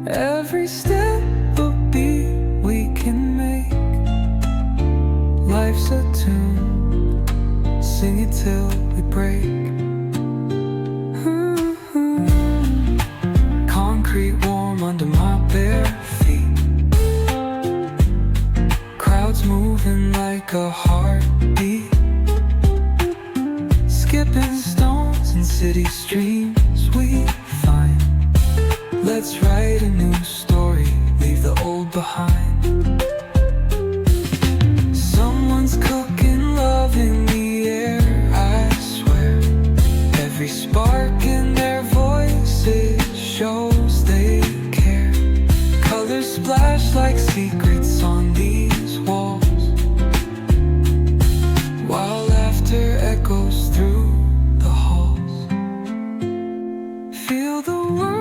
Every step a beat we can make. Life's a tune, sing it till we break. Concrete warm under my bare feet. Crowds moving like a heartbeat. Skipping stones in city streams we find. Let's write a new story, leave the old behind. Someone's cooking love in the air, I swear. Every spark in their voices shows they care. Colors splash like secrets on these walls, while laughter echoes through the halls. Feel the world